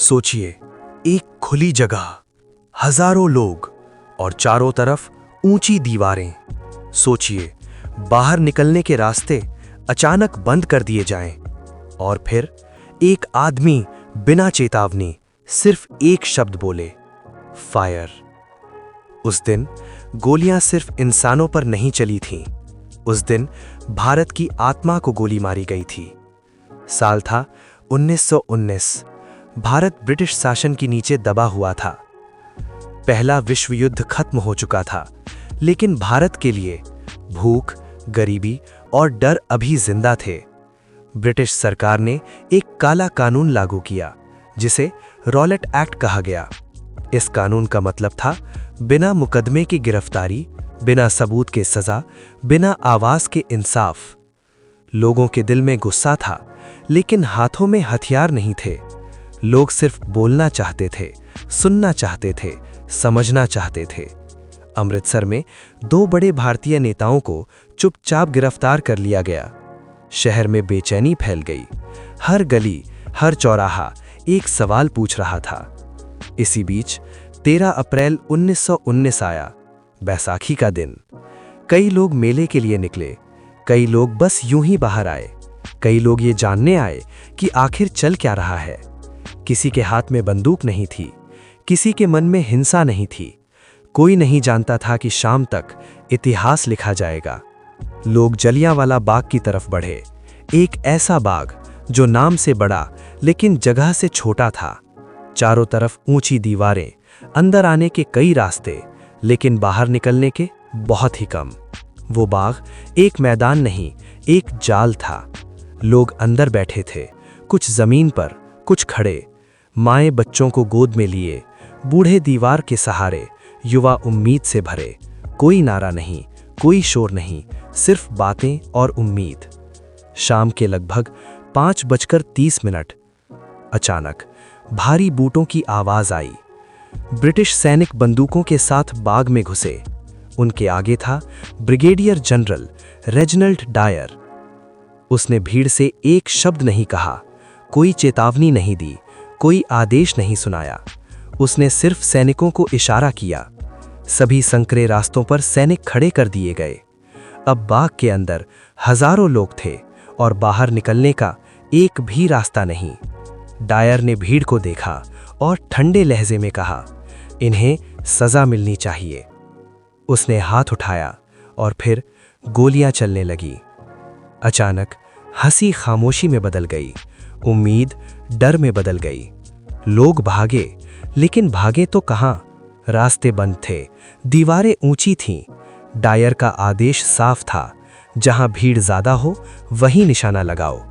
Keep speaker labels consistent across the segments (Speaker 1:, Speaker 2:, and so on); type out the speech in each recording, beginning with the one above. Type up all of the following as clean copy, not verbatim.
Speaker 1: सोचिए, एक खुली जगह, हजारों लोग और चारों तरफ ऊंची दीवारें। सोचिए, बाहर निकलने के रास्ते अचानक बंद कर दिए जाएं और फिर एक आदमी बिना चेतावनी सिर्फ एक शब्द बोले, फायर। उस दिन गोलियां सिर्फ इंसानों पर नहीं चली थीं। उस दिन भारत की आत्मा को गोली मारी गई थी। साल था 1919। भारत ब्रिटिश शासन के नीचे दबा हुआ था। पहला विश्व युद्ध खत्म हो चुका था, लेकिन भारत के लिए भूख, गरीबी और डर अभी जिंदा थे। ब्रिटिश सरकार ने एक काला कानून लागू किया, जिसे रॉलेट एक्ट कहा गया। इस कानून का मतलब था बिना मुकदमे की गिरफ्तारी, बिना सबूत के सजा, बिना आवाज के इंसाफ। लोगों के दिल में गुस्सा था, लेकिन हाथों में हथियार नहीं थे। लोग सिर्फ बोलना चाहते थे, सुनना चाहते थे, समझना चाहते थे। अमृतसर में 2 बड़े भारतीय नेताओं को चुपचाप गिरफ्तार कर लिया गया। शहर में बेचैनी फैल गई। हर गली, हर चौराहा एक सवाल पूछ रहा था। इसी बीच 13 अप्रैल 1919 आया, बैसाखी का दिन। कई लोग मेले के लिए निकले, कई लोग बस यूं ही बाहर आए, कई लोग ये जानने आए कि आखिर चल क्या रहा है। किसी के हाथ में बंदूक नहीं थी, किसी के मन में हिंसा नहीं थी। कोई नहीं जानता था कि शाम तक इतिहास लिखा जाएगा। लोग जलियांवाला बाग की तरफ बढ़े, एक ऐसा बाग जो नाम से बड़ा लेकिन जगह से छोटा था। चारों तरफ ऊंची दीवारें, अंदर आने के कई रास्ते, लेकिन बाहर निकलने के बहुत ही कम। वो बाग एक मैदान नहीं, एक जाल था। लोग अंदर बैठे थे, कुछ जमीन पर, कुछ खड़े। माएं बच्चों को गोद में लिए, बूढ़े दीवार के सहारे, युवा उम्मीद से भरे। कोई नारा नहीं, कोई शोर नहीं, सिर्फ बातें और उम्मीद। शाम के लगभग 5:30 अचानक भारी बूटों की आवाज आई। ब्रिटिश सैनिक बंदूकों के साथ बाग में घुसे। उनके आगे था ब्रिगेडियर जनरल रेजिनाल्ड डायर। उसने भीड़ से एक शब्द नहीं कहा, कोई चेतावनी नहीं दी, कोई आदेश नहीं सुनाया। उसने सिर्फ सैनिकों को इशारा किया। सभी संकरे रास्तों पर सैनिक खड़े कर दिए गए। अब बाग के अंदर हजारों लोग थे और बाहर निकलने का एक भी रास्ता नहीं। डायर ने भीड़ को देखा और ठंडे लहजे में कहा, इन्हें सजा मिलनी चाहिए। उसने हाथ उठाया और फिर गोलियां चलने लगी। अचानक हंसी खामोशी में बदल गई, उम्मीद डर में बदल गई। लोग भागे, लेकिन भागे तो कहां? रास्ते बंद थे, दीवारें ऊंची थीं। डायर का आदेश साफ था, जहां भीड़ ज्यादा हो वहीं निशाना लगाओ।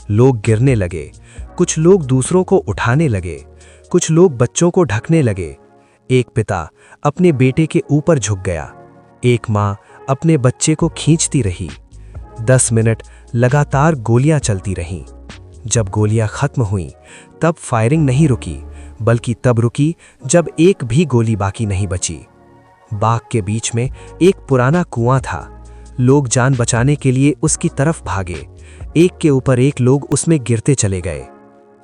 Speaker 1: लोग गिरने लगे, कुछ लोग दूसरों को उठाने लगे, कुछ लोग बच्चों को ढकने लगे। एक पिता अपने बेटे के ऊपर झुक गया, एक मां अपने बच्चे को खींचती रही। 10 मिनट लगातार गोलियां चलती रहीं। जब गोलियां खत्म हुईं, तब फायरिंग नहीं रुकी, बल्कि तब रुकी जब एक भी गोली बाकी नहीं बची। बाग के बीच में एक पुराना कुआं था। लोग जान बचाने के लिए उसकी तरफ भागे। एक के ऊपर एक लोग उसमें गिरते चले गए।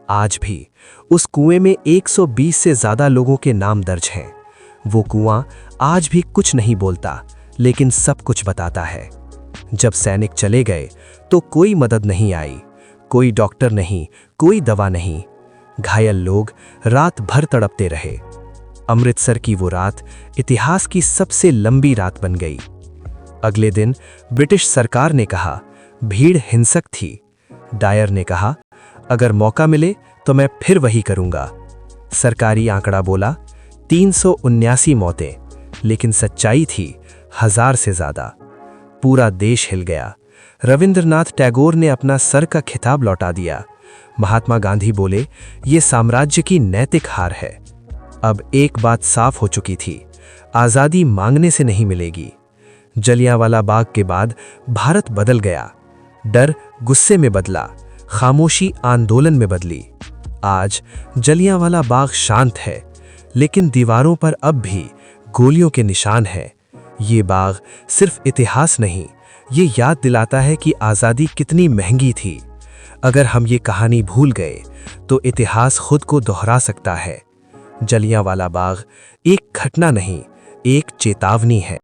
Speaker 1: आज भी उस कुएं में 120 से ज्यादा लोगों के नाम दर्ज हैं। वो कुआं आज भी कुछ नहीं बोलता, लेकिन सब कुछ बताता है। जब सैनिक चले गए तो कोई मदद नहीं आई, कोई डॉक्टर नहीं, कोई दवा नहीं। घायल लोग रात भर तड़पते रहे। अमृतसर की वो रात इतिहास की सबसे लंबी रात बन गई। अगले दिन ब्रिटिश सरकार ने कहा, भीड़ हिंसक थी। डायर ने कहा, अगर मौका मिले तो मैं फिर वही करूंगा। सरकारी आंकड़ा बोला 379 मौतें, लेकिन सच्चाई थी 1000 से ज्यादा। पूरा देश हिल गया। रविंद्रनाथ टैगोर ने अपना सर का खिताब लौटा दिया। महात्मा गांधी बोले, ये साम्राज्य की नैतिक हार है। अब एक बात साफ हो चुकी थी, आजादी मांगने से नहीं मिलेगी। जलियांवाला बाग के बाद भारत बदल गया। डर गुस्से में बदला, खामोशी आंदोलन में बदली। आज जलियांवाला बाग शांत है, लेकिन दीवारों पर अब भी गोलियों के निशान हैं। ये बाग सिर्फ इतिहास नहीं, ये याद दिलाता है कि आज़ादी कितनी महंगी थी। अगर हम ये कहानी भूल गए तो इतिहास खुद को दोहरा सकता है। जलियांवाला बाग एक घटना नहीं, एक चेतावनी है।